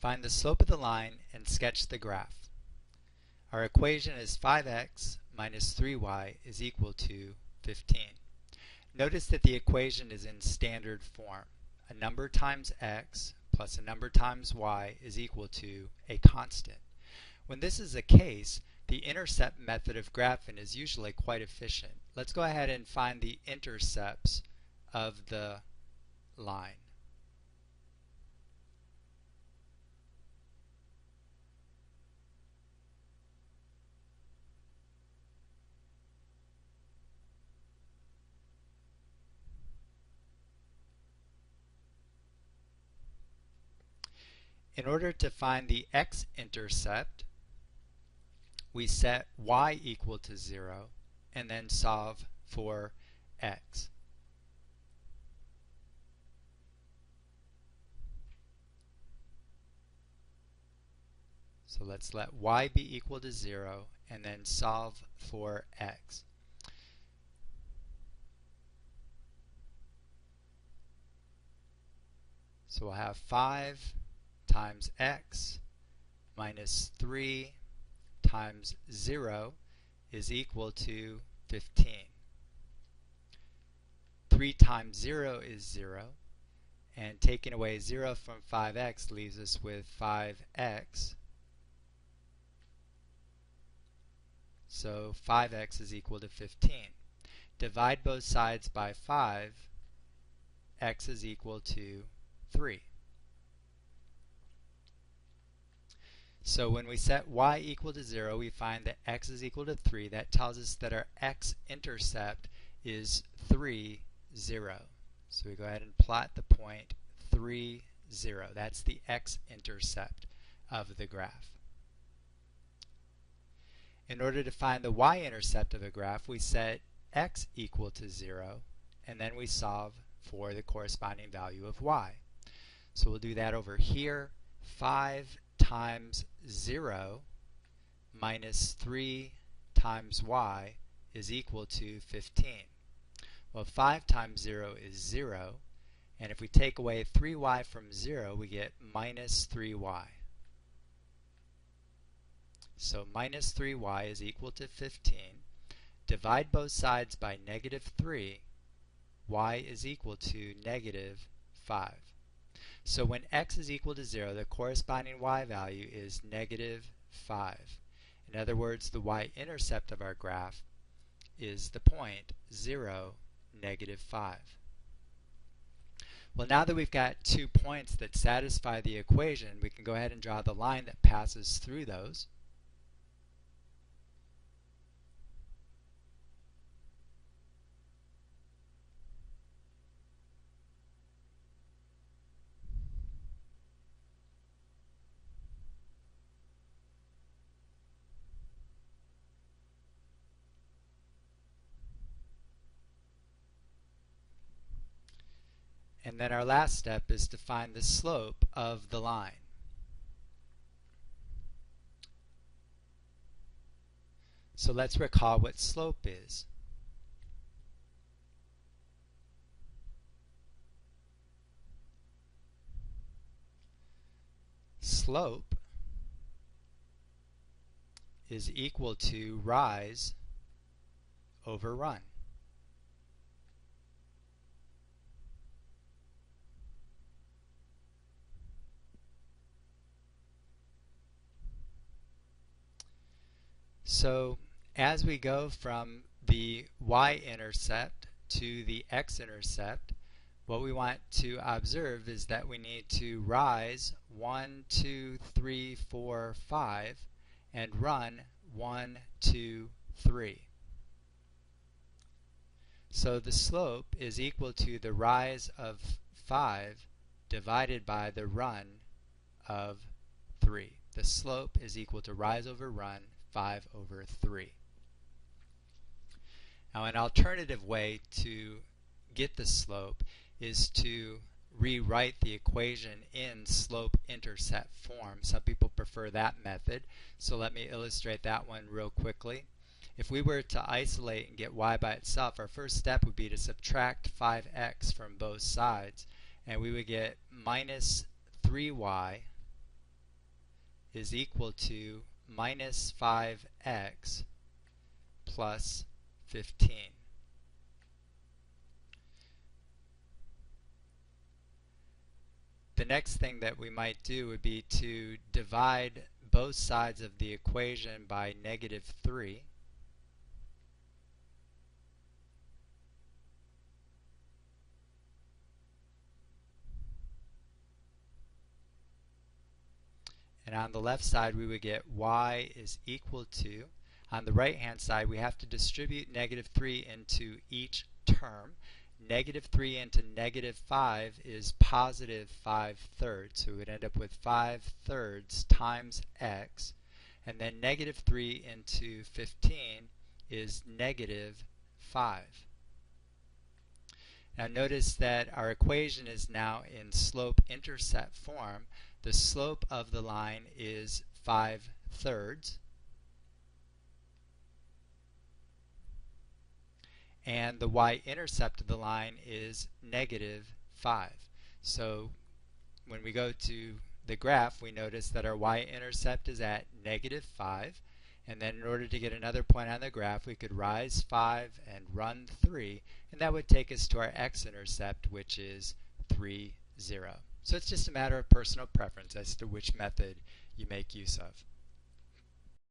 Find the slope of the line and sketch the graph. Our equation is 5x minus 3y is equal to 15. Notice that the equation is in standard form. A number times x plus a number times y is equal to a constant. When this is the case, the intercept method of graphing is usually quite efficient. Let's go ahead and find the intercepts of the line. In order to find the x-intercept, we set y equal to 0 and then solve for x. So let's let y be equal to 0 and then solve for x. So we'll have 5 times x minus 3 times 0 is equal to 15. 3 times 0 is 0, and taking away 0 from 5x leaves us with 5x. So 5x is equal to 15. Divide both sides by 5, x is equal to 3. So when we set y equal to 0, we find that x is equal to 3. That tells us that our x-intercept is 3, 0. So we go ahead and plot the point 3, 0. That's the x-intercept of the graph. In order to find the y-intercept of a graph, we set x equal to 0, and then we solve for the corresponding value of y. So we'll do that over here. 5 times 0 minus 3 times y is equal to 15. Well, 5 times 0 is 0, and if we take away 3y from 0, we get minus 3y. So minus 3y is equal to 15. Divide both sides by negative 3, y is equal to negative 5. So when x is equal to 0, the corresponding y value is negative 5. In other words, the y-intercept of our graph is the point 0, negative 5. Well, now that we've got 2 points that satisfy the equation, we can go ahead and draw the line that passes through those. And then our last step is to find the slope of the line. So let's recall what slope is. Slope is equal to rise over run. So as we go from the y-intercept to the x-intercept, what we want to observe is that we need to rise 1, 2, 3, 4, 5 and run 1, 2, 3. So the slope is equal to the rise of 5 divided by the run of 3. The slope is equal to rise over run 5 over 3. Now an alternative way to get the slope is to rewrite the equation in slope-intercept form. Some people prefer that method, so let me illustrate that one real quickly. If we were to isolate and get y by itself, our first step would be to subtract 5x from both sides, and we would get minus 3y is equal to minus 5x plus 15. The next thing that we might do would be to divide both sides of the equation by negative 3. And on the left side we would get y is equal to, on the right hand side we have to distribute negative 3 into each term. Negative 3 into negative 5 is positive 5/3, so we would end up with 5/3 times x, and then negative 3 into 15 is negative 5. Now notice that our equation is now in slope-intercept form. The slope of the line is 5/3, and the y-intercept of the line is negative 5. So when we go to the graph, we notice that our y-intercept is at negative 5, and then in order to get another point on the graph we could rise 5 and run 3, and that would take us to our x-intercept, which is 3, 0. So it's just a matter of personal preference as to which method you make use of.